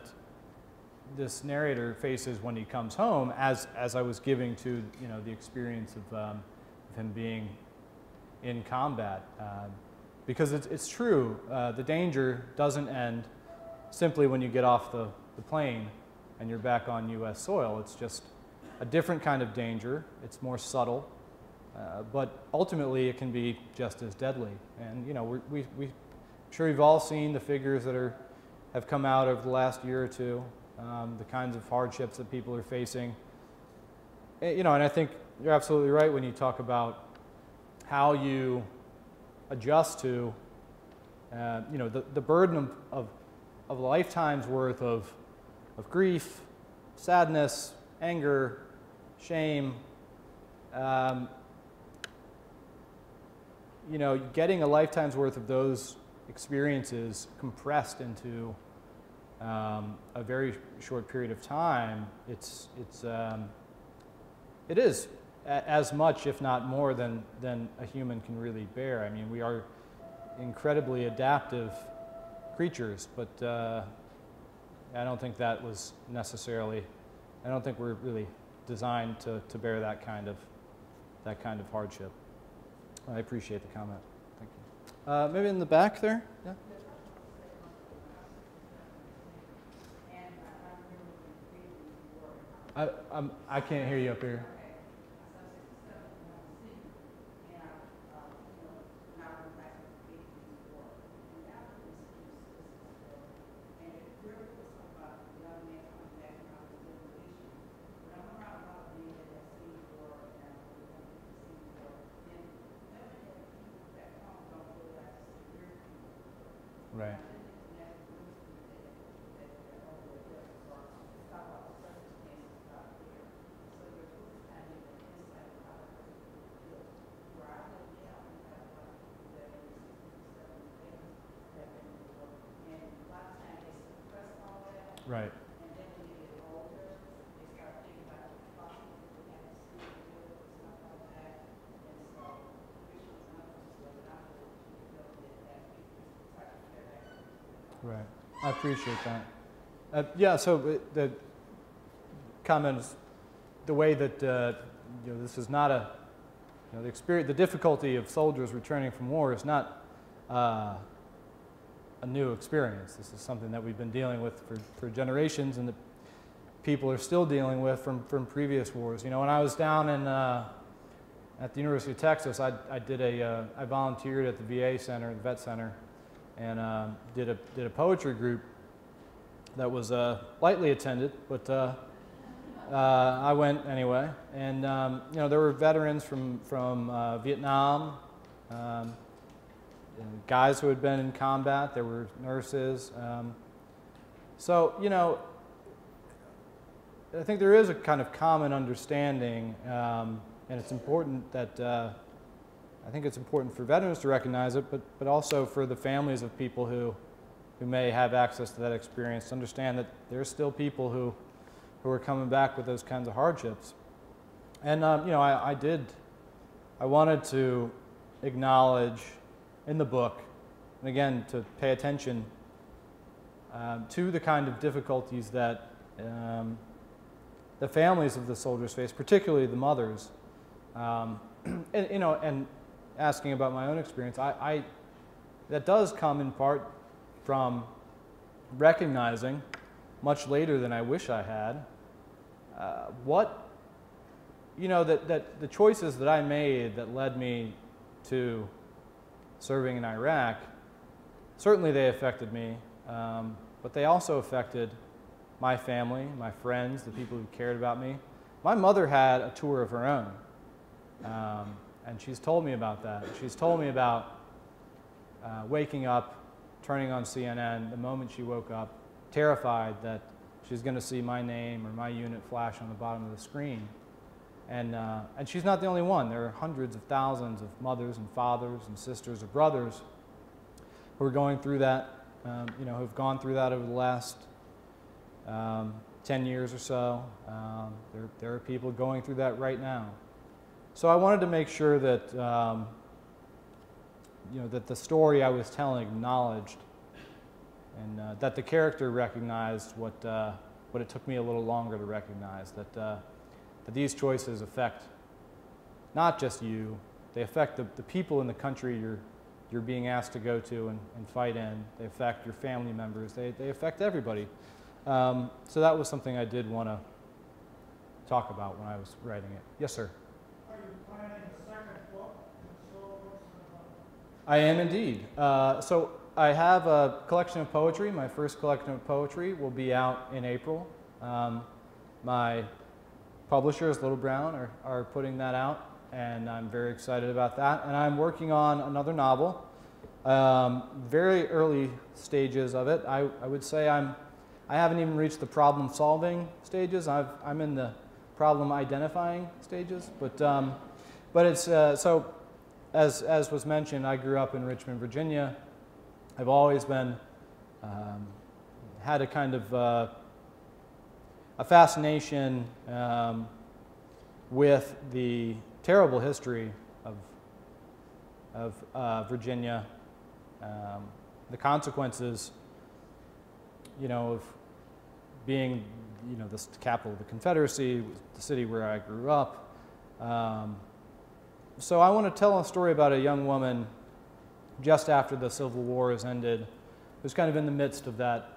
this narrator faces when he comes home as I was giving to the experience of him being in combat. Because it's true, the danger doesn't end simply when you get off the plane and you're back on U.S. soil. It's just a different kind of danger. It's more subtle, but ultimately it can be just as deadly. And we're sure you've all seen the figures that have come out over the last year or two, the kinds of hardships that people are facing. And I think you're absolutely right when you talk about how you adjust to the burden of a lifetime's worth of grief, sadness, anger, shame. Getting a lifetime's worth of those experiences compressed into a very short period of time, it is as much, if not more, than a human can really bear. I mean, we are incredibly adaptive creatures, but I don't think that was necessarily. I don't think we're really designed to bear that kind of hardship. I appreciate the comment. Thank you. Maybe in the back there. Yeah. I can't hear you up here. Right. Right. Right. I appreciate that. Yeah. So the comment is the way that this is not a the experience, the difficulty of soldiers returning from war is not a new experience. This is something that we've been dealing with for generations, and that people are still dealing with from previous wars. You know, when I was down in at the University of Texas, I volunteered at the VA center, the vet center, and did a poetry group that was lightly attended, but I went anyway. And there were veterans from Vietnam, guys who had been in combat. There were nurses. So I think there is a kind of common understanding, and it's important that I think it's important for veterans to recognize it, but also for the families of people who may have access to that experience to understand that there's still people who are coming back with those kinds of hardships. And I wanted to acknowledge in the book, and again to pay attention to the kind of difficulties that the families of the soldiers face, particularly the mothers, and asking about my own experience. That does come in part from recognizing, much later than I wish I had, that the choices that I made that led me to serving in Iraq, certainly they affected me, but they also affected my family, my friends, the people who cared about me. My mother had a tour of her own, and she's told me about that. She's told me about waking up, turning on CNN the moment she woke up, terrified that she's going to see my name or my unit flash on the bottom of the screen. And she's not the only one. There are hundreds of thousands of mothers and fathers and sisters or brothers who are going through that, who've gone through that over the last 10 years or so. There are people going through that right now. So I wanted to make sure that, that the story I was telling acknowledged, and that the character recognized what it took me a little longer to recognize, that these choices affect not just you, they affect the people in the country you're being asked to go to and fight in. They affect your family members. They affect everybody. So that was something I did want to talk about when I was writing it. Yes, sir? Are you planning a second book? I am indeed. So I have a collection of poetry. My first collection of poetry will be out in April. My publishers, Little Brown, are putting that out, and I'm very excited about that. And I'm working on another novel, very early stages of it. I would say I haven't even reached the problem-solving stages. I'm in the problem-identifying stages. But it's so, as was mentioned, I grew up in Richmond, Virginia. I've always been had a kind of a fascination with the terrible history of Virginia, the consequences, of being, the capital of the Confederacy, the city where I grew up. So I want to tell a story about a young woman just after the Civil War has ended, who's kind of in the midst of that,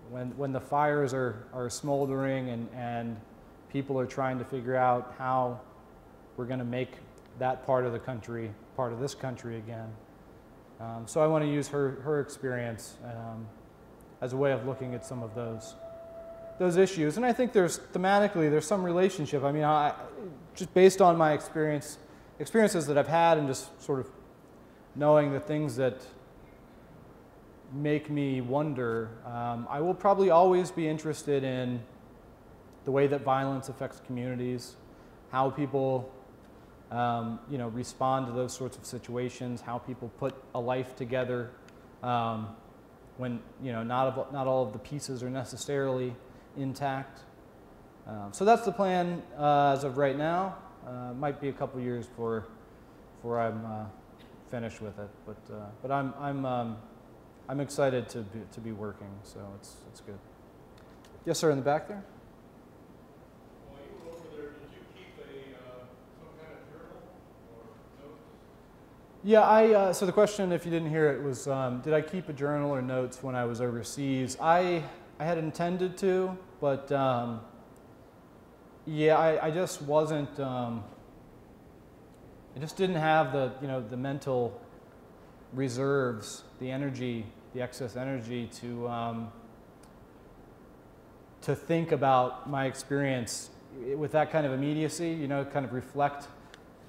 when the fires are smoldering and people are trying to figure out how we're going to make that part of the country, part of this country again. So I want to use her experience as a way of looking at some of those issues. And I think thematically there's some relationship. I mean, just based on my experiences that I've had and just sort of knowing the things that make me wonder, I will probably always be interested in the way that violence affects communities, how people respond to those sorts of situations, how people put a life together when not all of the pieces are necessarily intact. So that's the plan as of right now. Might be a couple years before I'm finished with it, but I'm excited to be working, so it's good. Yes, sir, in the back there. While you were over there, did you keep some kind of journal or notes? Yeah, so the question, if you didn't hear it, was did I keep a journal or notes when I was overseas? I had intended to, but yeah, I just wasn't. I just didn't have the mental reserves, the energy, the excess energy to think about my experience with that kind of immediacy. Kind of reflect.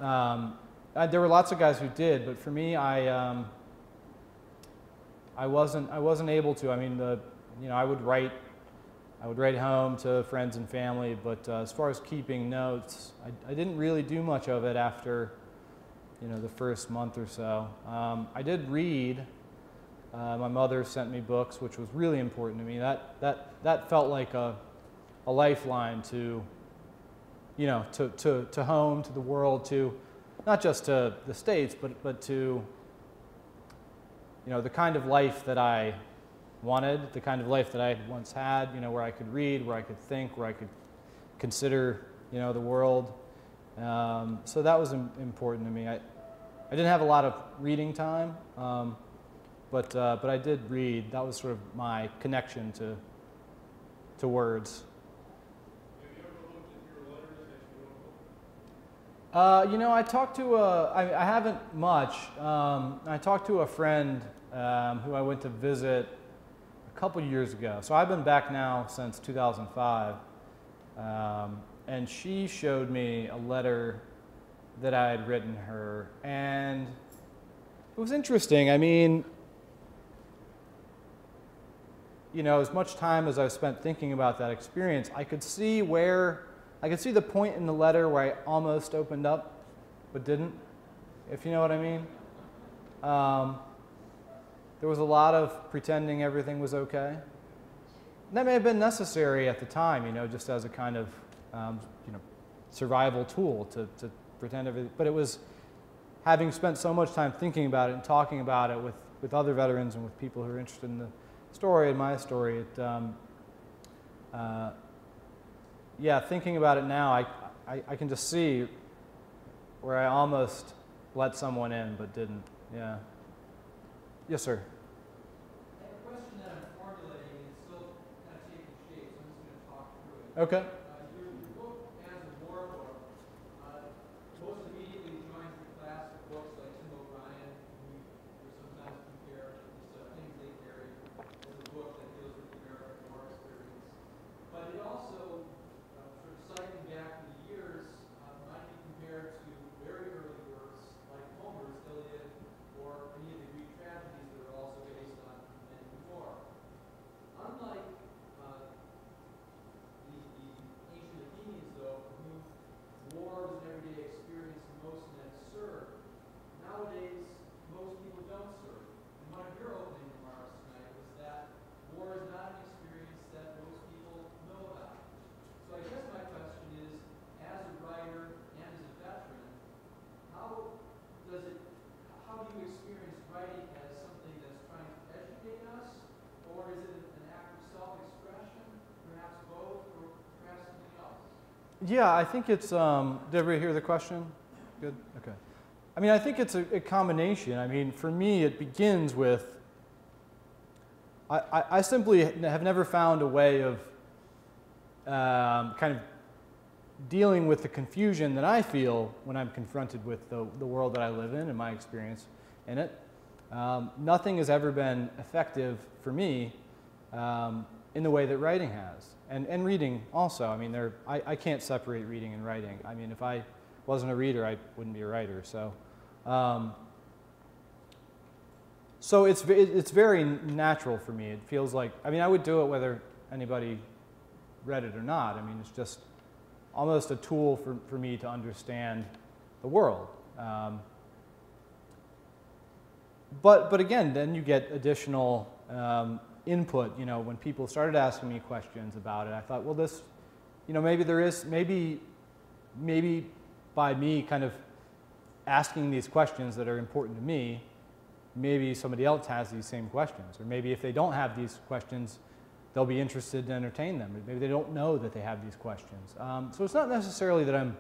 There were lots of guys who did, but for me, I wasn't able to. I mean, I would write home to friends and family, but as far as keeping notes, I didn't really do much of it after the first month or so. I did read. My mother sent me books, which was really important to me. That felt like a lifeline to home, to the world, to not just to the States, but to the kind of life that I wanted, the kind of life that I once had, where I could read, where I could think, where I could consider, the world. So that was important to me. I didn't have a lot of reading time, but I did read. That was sort of my connection to words. Have you ever looked at your letters that you wrote? I talked to I haven't much. I talked to a friend who I went to visit a couple years ago. So I've been back now since 2005. And she showed me a letter that I had written her. And it was interesting. I mean, as much time as I spent thinking about that experience, I could see the point in the letter where I almost opened up, but didn't, if you know what I mean. There was a lot of pretending everything was okay. And that may have been necessary at the time, just as a kind of, survival tool to pretend everything. But it was having spent so much time thinking about it and talking about it with other veterans and with people who are interested in the story and my story. Yeah, thinking about it now, I can just see where I almost let someone in but didn't. Yeah. Yes, sir. I have a question that I'm formulating and it's still kind of taking shape, so I'm just going to talk through it. Okay. Your book as a war book most immediately joins the class of books like Tim O'Brien, who sometimes compare these things they carry as a book that deals with the American war experience. But it also, sort of cycling back to the years, might be compared to very early works like Homer's Iliad or any of the Greek tragedies that are also based on humanity war. Unlike the ancient Athenians, though, for whom war was an everyday experience and most men served, nowadays most people don't serve. And one of your opening remarks tonight was that war is not an experience that most people know about. So I guess my question is, as a writer and as a veteran, how do you experience writing as something that's trying to educate us, or is it an act of self-expression, perhaps both, or perhaps something else? Yeah, I think it's, did everybody hear the question? Good, okay. I mean, I think it's a combination. I mean, for me, it begins with, I simply have never found a way of kind of dealing with the confusion that I feel when I'm confronted with the world that I live in and my experience in it. Nothing has ever been effective for me in the way that writing has, and reading also. I mean, I can't separate reading and writing. I mean, if I wasn't a reader, I wouldn't be a writer. So, So it's very natural for me. It feels like, I mean, I would do it whether anybody read it or not. I mean, it's just almost a tool for me to understand the world. But again, then you get additional input. You know, when people started asking me questions about it, I thought, well, this, you know, maybe by me kind of asking these questions that are important to me, maybe somebody else has these same questions. Or maybe if they don't have these questions, they'll be interested to entertain them. Maybe they don't know that they have these questions. So it's not necessarily that I'm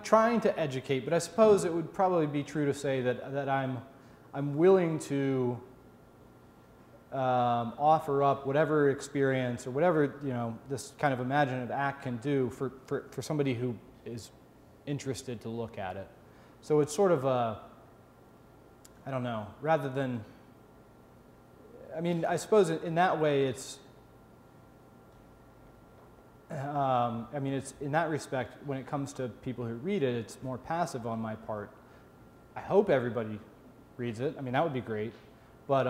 trying to educate, but I suppose it would probably be true to say that I'm willing to offer up whatever experience or whatever, you know, this kind of imaginative act can do for somebody who is interested to look at it. So it's sort of a, I don't know, rather than, I mean, I suppose in that way it's, I mean, it's in that respect, when it comes to people who read it, it's more passive on my part. I hope everybody reads it. I mean, that would be great. But,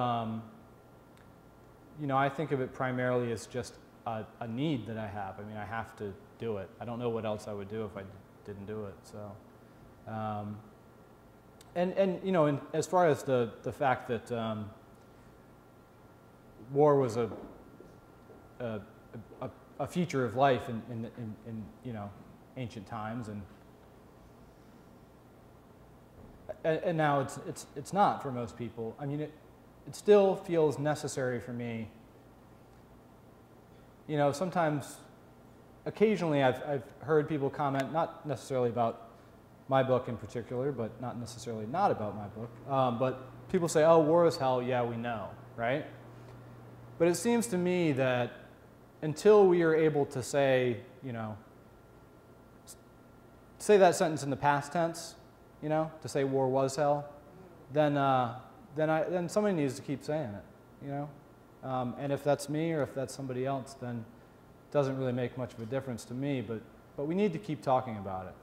you know, I think of it primarily as just a need that I have. I mean, I have to do it. I don't know what else I would do if I didn't do it. So, and you know, as far as the fact that war was a feature of life in you know, ancient times, and now it's not for most people. I mean, it still feels necessary for me. You know, sometimes, occasionally I've heard people comment, not necessarily about my book in particular, but not necessarily not about my book, but people say, oh, war is hell, yeah, we know, right? But it seems to me that until we are able to say, you know, say that sentence in the past tense, you know, to say war was hell, then somebody needs to keep saying it, you know? And if that's me or if that's somebody else, then it doesn't really make much of a difference to me, but we need to keep talking about it.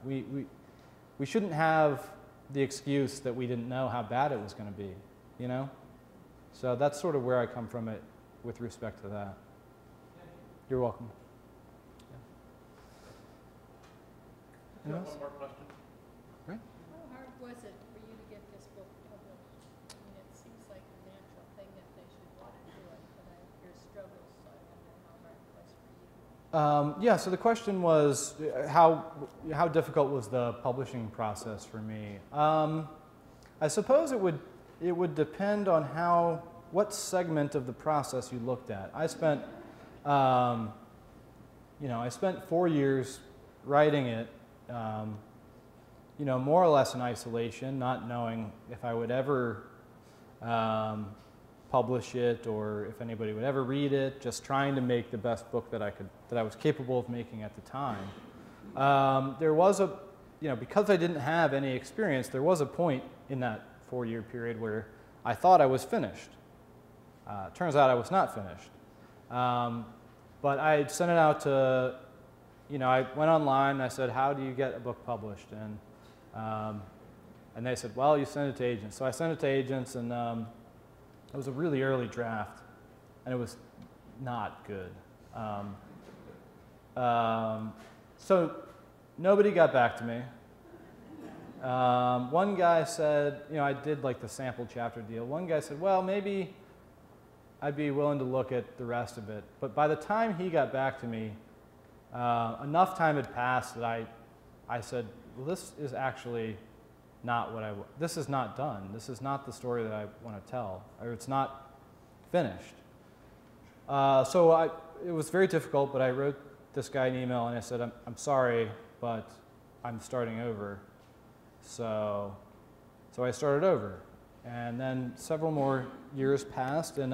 We shouldn't have the excuse that we didn't know how bad it was going to be, you know? So that's sort of where I come from it with respect to that. You're welcome. One more question. Right? How hard was it for you to get this book published? I mean, it seems like a natural thing that they should want to do it, but I hear struggles, so I wonder how hard it was for you. Yeah, so the question was, how difficult was the publishing process for me? I suppose it would depend on what segment of the process you looked at. I spent, you know, I spent 4 years writing it, you know, more or less in isolation, not knowing if I would ever publish it or if anybody would ever read it, just trying to make the best book that I was capable of making at the time. There was you know, because I didn't have any experience, there was a point in that 4-year period where I thought I was finished. Turns out I was not finished. But I sent it out to, you know, I went online and I said, how do you get a book published? And they said, well, you send it to agents. So I sent it to agents, and it was a really early draft, and it was not good. So nobody got back to me. One guy said, you know, I did like the sample chapter deal. One guy said, well, maybe I'd be willing to look at the rest of it. But by the time he got back to me, enough time had passed that I said, well, this is actually not this is not done. This is not the story that I want to tell, or it's not finished. So it was very difficult, but I wrote this guy an email and I said, I'm sorry, but I'm starting over. So I started over. And then several more years passed, and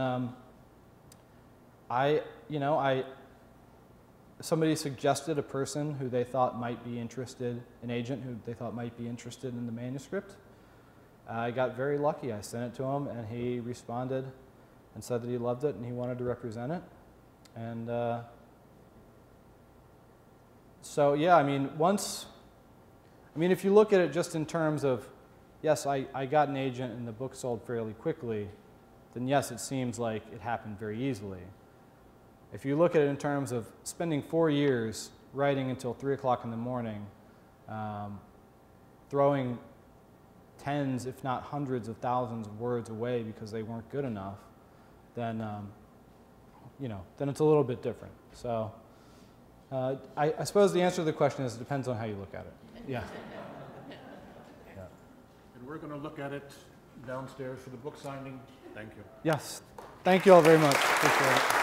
somebody suggested a person who they thought might be interested, an agent who they thought might be interested in the manuscript. I got very lucky. I sent it to him, and he responded and said that he loved it and he wanted to represent it. And so, yeah, I mean, if you look at it just in terms of yes, I got an agent and the book sold fairly quickly, then yes, it seems like it happened very easily. If you look at it in terms of spending 4 years writing until 3 o'clock in the morning, throwing tens, if not hundreds of thousands of words away because they weren't good enough, then, then it's a little bit different. So I suppose the answer to the question is it depends on how you look at it. Yeah. And we're going to look at it downstairs for the book signing. Thank you. Yes. Thank you all very much. Appreciate it.